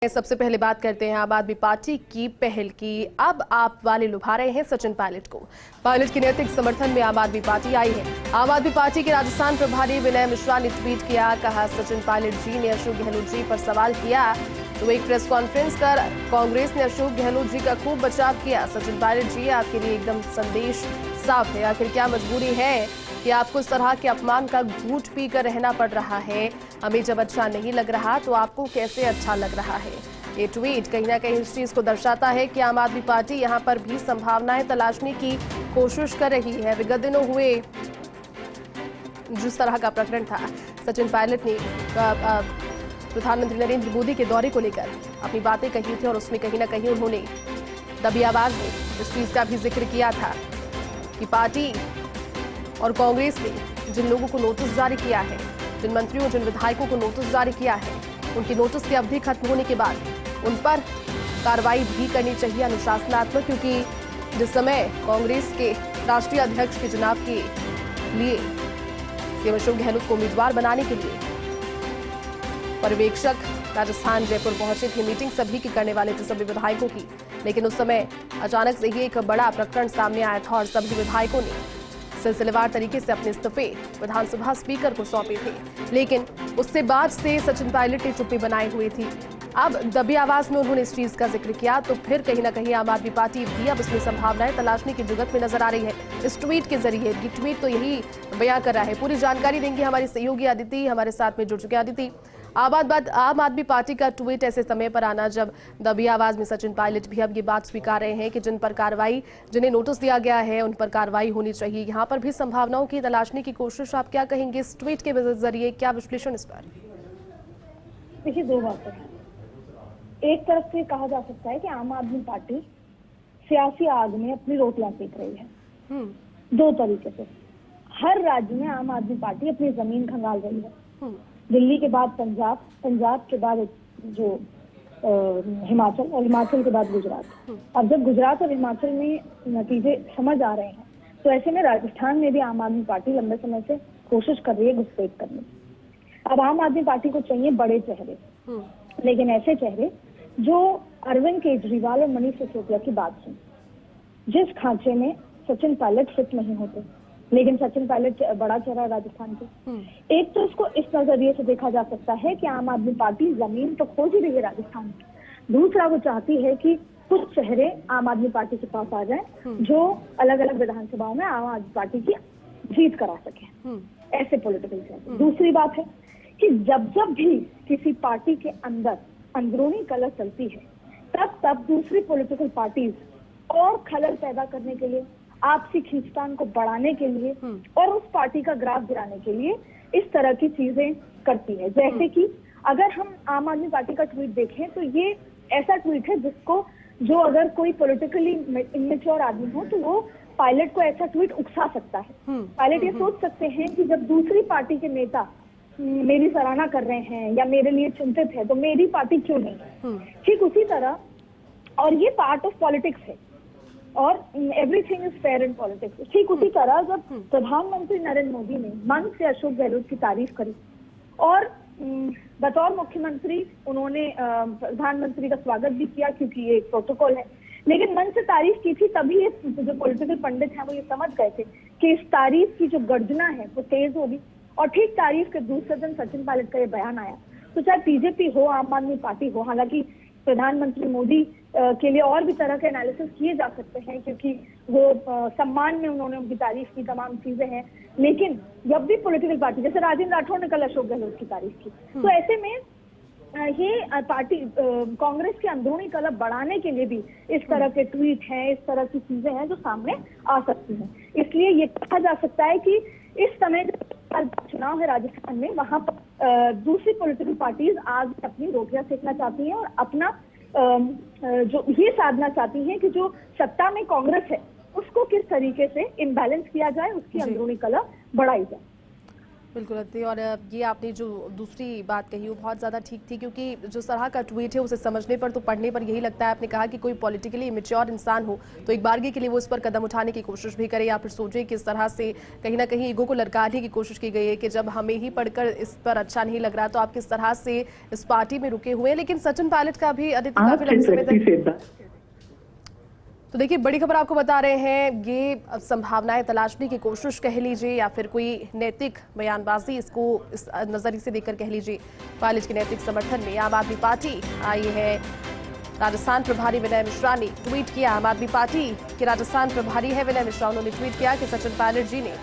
सबसे पहले बात करते हैं आम आदमी पार्टी की पहल की। अब आप वाले लुभा रहे हैं सचिन पायलट को। पायलट के नैतिक समर्थन में आम आदमी पार्टी आई है। आम आदमी पार्टी के राजस्थान प्रभारी विनय मिश्रा ने ट्वीट किया, कहा सचिन पायलट जी ने अशोक गहलोत जी पर सवाल किया तो एक प्रेस कॉन्फ्रेंस कर कांग्रेस ने अशोक गहलोत जी का खूब बचाव किया। सचिन पायलट जी, आपके लिए एकदम संदेश साफ है। आखिर क्या मजबूरी है कि आपको इस तरह के अपमान का घूंट पीकर रहना पड़ रहा है? हमें जब अच्छा नहीं लग रहा तो आपको कैसे अच्छा लग रहा है? ये ट्वीट कहीं ना कहीं इस चीज को दर्शाता है कि आम आदमी पार्टी यहां पर भी संभावनाएं तलाशने की कोशिश कर रही है। विगत दिनों हुए जिस तरह का प्रकरण था, सचिन पायलट ने प्रधानमंत्री नरेंद्र मोदी के दौरे को लेकर अपनी बातें कही थी और उसमें कहीं ना कहीं उन्होंने दबी आवाज में इस चीज का भी जिक्र किया था कि पार्टी और कांग्रेस ने जिन लोगों को नोटिस जारी किया है, जिन मंत्रियों जिन विधायकों को नोटिस जारी किया है, उनकी नोटिस की अवधि खत्म होने के बाद उन पर कार्रवाई भी करनी चाहिए अनुशासनात्मक, क्योंकि जिस समय कांग्रेस के राष्ट्रीय अध्यक्ष के चुनाव के लिए सीएम अशोक गहलोत को उम्मीदवार बनाने के लिए पर्यवेक्षक राजस्थान जयपुर पहुंचे थे, मीटिंग सभी की करने वाले थे सभी विधायकों की, लेकिन उस समय अचानक से ही एक बड़ा प्रकरण सामने आया था और सभी विधायकों ने सिलसिलेवार तरीके से अपने इस्तीफे विधानसभा स्पीकर को सौंपे थे। लेकिन उससे बाद से सचिन पायलट ने चुप्पी बनाई हुई थी। अब दबी आवाज में उन्होंने इस चीज का जिक्र किया तो फिर कहीं ना कहीं आम आदमी पार्टी भी अब इसमें संभावनाएं तलाशने की जुगत में नजर आ रही है। इस ट्वीट के जरिए ये ट्वीट तो यही बयां कर रहा है। पूरी जानकारी देंगे हमारी सहयोगी अदिति, हमारे साथ में जुड़ चुके अदिति। आम आदमी पार्टी का ट्वीट ऐसे समय पर आना जब दबी आवाज में सचिन पायलट भी अब ये बात स्वीकार रहे हैं कि जिन पर कार्रवाई, जिन्हें नोटिस दिया गया है उन पर कार्रवाई होनी चाहिए। यहाँ पर भी संभावनाओं की तलाशने की कोशिश, आप क्या कहेंगे इस ट्वीट के जरिए, क्या विश्लेषण इस पर? देखिए, दो बातें हैं। एक तरफ से कहा जा सकता है कि आम आदमी पार्टी सियासी आग में अपनी रोटियां सेक रही है। दो तरीके से हर राज्य में आम आदमी पार्टी अपनी जमीन खंगाल रही है। दिल्ली के बाद पंजाब, पंजाब के बाद जो हिमाचल और हिमाचल के बाद गुजरात। अब जब गुजरात और हिमाचल में नतीजे समझ आ रहे हैं तो ऐसे में राजस्थान में भी आम आदमी पार्टी लंबे समय से कोशिश कर रही है घुसपैठ करने की। अब आम आदमी पार्टी को चाहिए बड़े चेहरे, लेकिन ऐसे चेहरे जो अरविंद केजरीवाल और मनीष सिसोदिया की बात सुन। जिस खांचे में सचिन पायलट फिट नहीं होते, लेकिन सचिन पायलट बड़ा चेहरा राजस्थान के। एक तो इसको इस नजरिए से देखा जा सकता है कि आम आदमी पार्टी जमीन तो खोज ही रही है राजस्थान में। दूसरा, वो चाहती है कि कुछ चेहरे आम आदमी पार्टी के पास आ जाएं जो अलग अलग विधानसभाओं में आम आदमी पार्टी की जीत करा सके, ऐसे पॉलिटिकल चेहरे। दूसरी बात है कि जब जब भी किसी पार्टी के अंदर अंदरूनी कलह चलती है तब तब दूसरी पॉलिटिकल पार्टीज और खलल पैदा करने के लिए, आपसी खींचतान को बढ़ाने के लिए और उस पार्टी का ग्राफ गिराने के लिए इस तरह की चीजें करती है। जैसे कि अगर हम आम आदमी पार्टी का ट्वीट देखें तो ये ऐसा ट्वीट है जिसको, जो अगर कोई पॉलिटिकली इमेच्योर आदमी हो तो वो पायलट को ऐसा ट्वीट उकसा सकता है। पायलट ये सोच सकते हैं कि जब दूसरी पार्टी के नेता मेरी सराहना कर रहे हैं या मेरे लिए चिंतित है तो मेरी पार्टी क्यों नहीं। ठीक उसी तरह, और ये पार्ट ऑफ पॉलिटिक्स है और everything is fair in politics. ठीक उसी तरह जब प्रधानमंत्री नरेंद्र मोदी ने मन से अशोक गहलोत की तारीफ करी और बतौर मुख्यमंत्री उन्होंने प्रधानमंत्री का स्वागत भी किया क्योंकि ये एक प्रोटोकॉल है, लेकिन मन से तारीफ की थी, तभी ये जो पॉलिटिकल पंडित हैं वो ये समझ गए थे कि इस तारीफ की जो गर्जना है वो तेज होगी। और ठीक तारीफ के दूसरे दिन सचिन पायलट का ये बयान आया। तो चाहे बीजेपी हो, आम आदमी पार्टी हो, हालांकि प्रधानमंत्री मोदी के लिए और भी तरह के एनालिसिस किए जा सकते हैं क्योंकि वो सम्मान में उन्होंने उनकी तारीफ की, तमाम चीजें हैं, लेकिन जब भी पॉलिटिकल पार्टी, जैसे राजेंद्र राठौड़ ने कल अशोक गहलोत की तारीफ की, तो ऐसे में ये पार्टी कांग्रेस के अंदरूनी कलह बढ़ाने के लिए भी इस तरह के ट्वीट हैं, इस तरह की चीजें हैं जो सामने आ सकती हैं। इसलिए ये कहा जा सकता है कि इस समय चुनाव है राजस्थान में, वहां पर दूसरी पॉलिटिकल पार्टीज आज अपनी रोटियां सेकना चाहती हैं और अपना जो ये साधना चाहती हैं कि जो सत्ता में कांग्रेस है उसको किस तरीके से इम्बैलेंस किया जाए, उसकी अंदरूनी कलह बढ़ाई जाए। बिल्कुल अदिति, और ये आपने जो दूसरी बात कही वो बहुत ज़्यादा ठीक थी, क्योंकि जो तरह का ट्वीट है उसे समझने पर तो पढ़ने पर यही लगता है। आपने कहा कि कोई पॉलिटिकली इमेच्योर इंसान हो तो एक बारगी के लिए वो इस पर कदम उठाने की कोशिश भी करे, या फिर सोचे कि इस तरह से कहीं ना कहीं ईगो को ललकारने की कोशिश की गई है कि जब हमें ही पढ़कर इस पर अच्छा नहीं लग रहा तो आप किस तरह से इस पार्टी में रुके हुए हैं। लेकिन सचिन पायलट का भी अदिति काफी लंबे समय तक, तो देखिए बड़ी खबर आपको बता रहे हैं, ये संभावनाएं तलाशने की कोशिश कह लीजिए या फिर कोई नैतिक बयानबाजी, इसको इस नजरिए से देखकर कह लीजिए। पायलट के नैतिक समर्थन में आम आदमी पार्टी आई है। राजस्थान प्रभारी विनय मिश्रा ने ट्वीट किया, आम आदमी पार्टी के राजस्थान प्रभारी है विनय मिश्रा, उन्होंने ट्वीट किया कि सचिन पायलट जी ने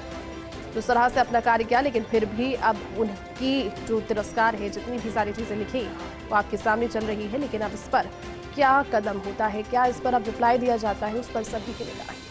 जिस तरह से अपना कार्य किया, लेकिन फिर भी अब उनकी जो तिरस्कार है, जितनी भी सारी चीजें लिखी वो आपके सामने चल रही है, लेकिन अब इस पर क्या कदम होता है, क्या इस पर अब रिप्लाई दिया जाता है, उस पर सभी की निगाह है।